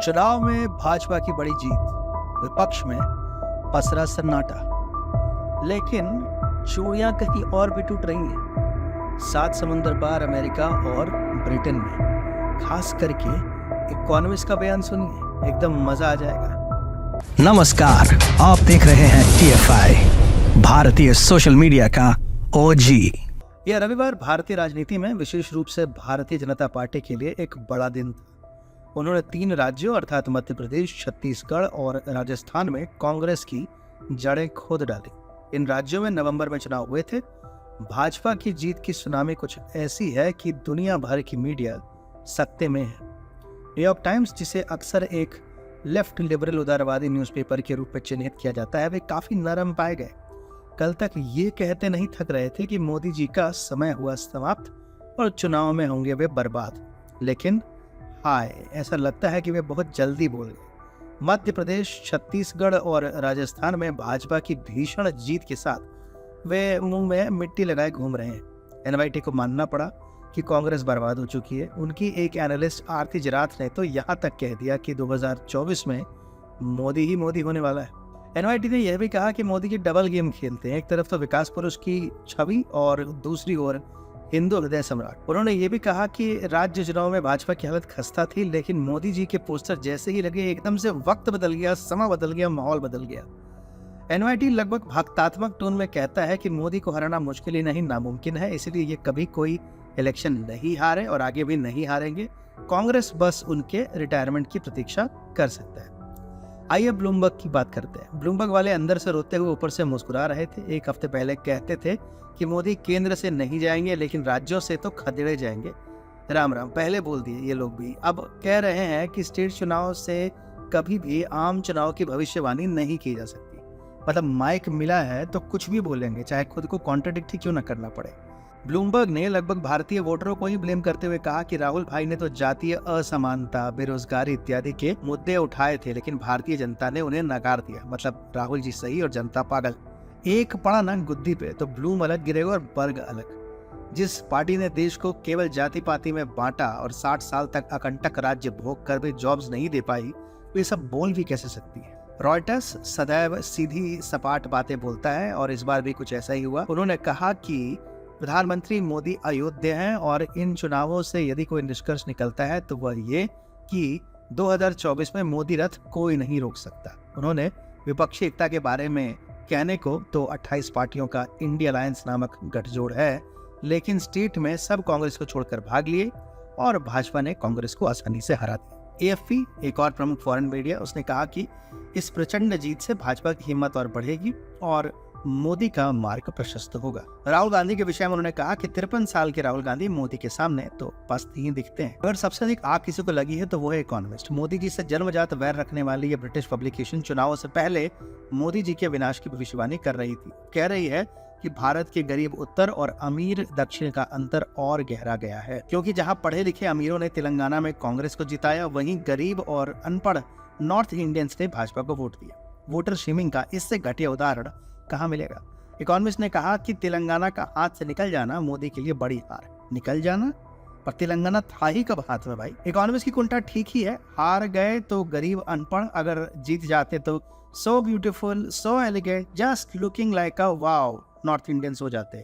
चुनाव में भाजपा की बड़ी जीत, विपक्ष में पसरा सन्नाटा। लेकिन चूड़ियां कहीं और भी टूट रही हैं। 7 समुंदर पार अमेरिका और ब्रिटेन में, खास करके इकोनॉमिस्ट का बयान सुनिए, एकदम मजा आ जाएगा। नमस्कार, आप देख रहे हैं TFI, भारतीय सोशल मीडिया का OG। यह रविवार भारतीय राजनीति में, विशेष रूप से भारतीय जनता पार्टी के लिए एक बड़ा दिन था। उन्होंने 3 राज्यों अर्थात मध्य प्रदेश, छत्तीसगढ़ और राजस्थान में कांग्रेस की जड़ें खोद डाली। इन राज्यों में नवंबर में चुनाव हुए थे। भाजपा की जीत की सुनामी कुछ ऐसी है कि दुनिया भर की मीडिया सकते में है। न्यूयॉर्क टाइम्स, जिसे अक्सर एक लेफ्ट लिबरल उदारवादी न्यूज़पेपर के रूप में चिन्हित किया जाता है, वे काफी नरम पाए गए। कल तक ये कहते नहीं थक रहे थे कि मोदी जी का समय हुआ समाप्त और चुनाव में होंगे वे बर्बाद। लेकिन हाय, ऐसा लगता है कि वे बहुत जल्दी बोल गए। मध्य प्रदेश, छत्तीसगढ़ और राजस्थान में भाजपा की भीषण जीत के साथ वे मुंह में मिट्टी लगाए घूम रहे हैं। NYT को मानना पड़ा कि कांग्रेस बर्बाद हो चुकी है। उनकी एक एनालिस्ट आरती जरात ने तो यहाँ तक कह दिया कि 2024 में मोदी ही मोदी होने वाला है। NYT ने यह भी कहा कि मोदी जी डबल गेम खेलते हैं, एक तरफ तो विकास पुरुष की छवि और दूसरी ओर हिंदू हृदय सम्राट। उन्होंने ये भी कहा कि राज्य चुनाव में भाजपा की हालत खस्ता थी, लेकिन मोदी जी के पोस्टर जैसे ही लगे, एकदम से वक्त बदल गया, समय बदल गया, माहौल बदल गया। NYT लगभग भक्तात्मक टोन में कहता है कि मोदी को हराना मुश्किल ही नहीं, नामुमकिन है, इसलिए ये कभी कोई इलेक्शन नहीं हारे और आगे भी नहीं हारेंगे। कांग्रेस बस उनके रिटायरमेंट की प्रतीक्षा कर सकता है। आइए ब्लूमबर्ग की बात करते हैं। ब्लूमबर्ग वाले अंदर से रोते हुए ऊपर से मुस्कुरा रहे थे। एक हफ्ते पहले कहते थे कि मोदी केंद्र से नहीं जाएंगे, लेकिन राज्यों से तो खदेड़े जाएंगे। राम राम, पहले बोल दिए ये लोग भी। अब कह रहे हैं कि स्टेट चुनाव से कभी भी आम चुनाव की भविष्यवाणी नहीं की जा सकती। मतलब माइक मिला है तो कुछ भी बोलेंगे, चाहे खुद को कॉन्ट्रडिक्ट ही क्यों न करना पड़े। ब्लूमबर्ग ने लगभग भारतीय वोटरों को ही ब्लेम करते हुए कहा कि राहुल भाई ने तो जातीय असमानता, बेरोजगारी इत्यादि के मुद्दे उठाए थे, लेकिन भारतीय जनता ने उन्हें नकार दिया। मतलब राहुल जी सही और जनता पागल। एक पड़ा ना गुद्दी पे तो ब्लूम अलग गिरेगा और बर्ग अलग। जिस पार्टी ने देश को केवल जाति पाति में बांटा और 60 साल तक अकंटक राज्य भोग कर भी जॉब्स नहीं दे पाई, तो ये सब बोल भी कैसे सकती है। रॉयटर्स सदैव सीधी सपाट बातें बोलता है और इस बार भी कुछ ऐसा ही हुआ। उन्होंने कहा कि प्रधानमंत्री मोदी अयोध्य हैं और इन चुनावों से यदि कोई निष्कर्ष निकलता है तो वह ये कि 2024 में मोदी रथ कोई नहीं रोक सकता। उन्होंने विपक्षी एकता के बारे में कहने को तो 28 पार्टियों का इंडिया अलायंस नामक गठजोड़ है, लेकिन स्टेट में सब कांग्रेस को छोड़कर भाग लिए और भाजपा ने कांग्रेस को आसानी से हरा दिया। AFP, एक और प्रमुख फॉरेन मीडिया, उसने कहा कि इस प्रचंड जीत से भाजपा की हिम्मत और बढ़ेगी और मोदी का मार्ग प्रशस्त होगा। राहुल गांधी के विषय में उन्होंने कहा कि 53 साल के राहुल गांधी मोदी के सामने तो पस्त ही दिखते हैं। अगर सबसे अधिक आग किसी को लगी है तो वो है इकोनॉमिस्ट। मोदी जी से जन्मजात वैर रखने वाली ये ब्रिटिश पब्लिकेशन चुनावों से पहले मोदी जी के विनाश की भविष्यवाणी कर रही थी। कह रही है कि भारत के गरीब उत्तर और अमीर दक्षिण का अंतर और गहरा गया है, क्योंकि जहां पढ़े लिखे अमीरों ने तेलंगाना में कांग्रेस को जिताया, वहीं गरीब और अनपढ़ नॉर्थ इंडियंस ने भाजपा को वोट दिया। वोटर शेमिंग का इससे घटिया उदाहरण कहाँ मिलेगा। इकोनॉमिस्ट ने कहा कि तेलंगाना का हाथ से निकल जाना मोदी के लिए बड़ी हार। निकल जाना, पर तेलंगाना था ही कब हाथ में भाई। इकोनॉमिस्ट की कुंठा ठीक ही है, हार गए तो गरीब अनपढ़, अगर जीत जाते तो so beautiful, so elegant, just looking like a wow north Indians हो जाते।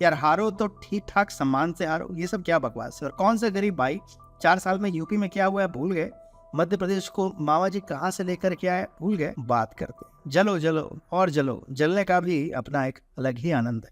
यार हारो तो ठीक ठाक सम्मान से हारो, ये सब क्या बकवास है। और कौन से गरीब भाई, 4 साल में यूपी में क्या हुआ है भूल गए, मध्य प्रदेश को मामा जी कहाँ से लेकर के आए भूल गए। बात करते जलो जलो और जलो, जलने का भी अपना एक अलग ही आनंद है।